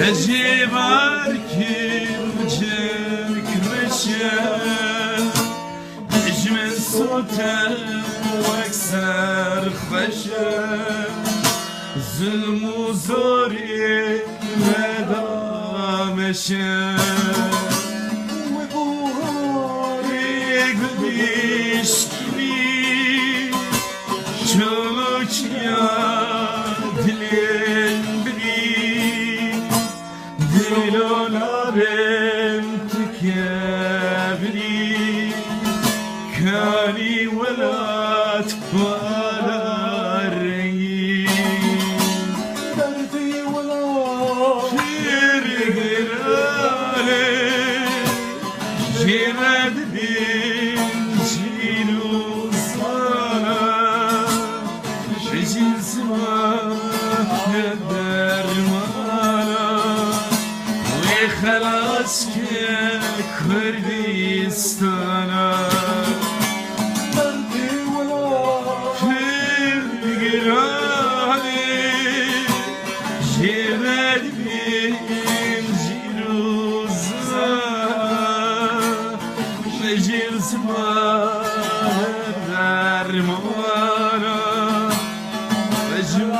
اجیبر kim çekmişe Ecmen sotem ve ekser خشه ظلم و زاری ندامشه و بوهاری گلیشکی چلوک یادلین بری دلولارم تکبری کاری ولات بالاری Girad bin cilu sana Şecil zimane dermana Ve khalas ke Kurdistana Dardi wala fir girane Girad bin cilu Mecil zimane dermana Mecil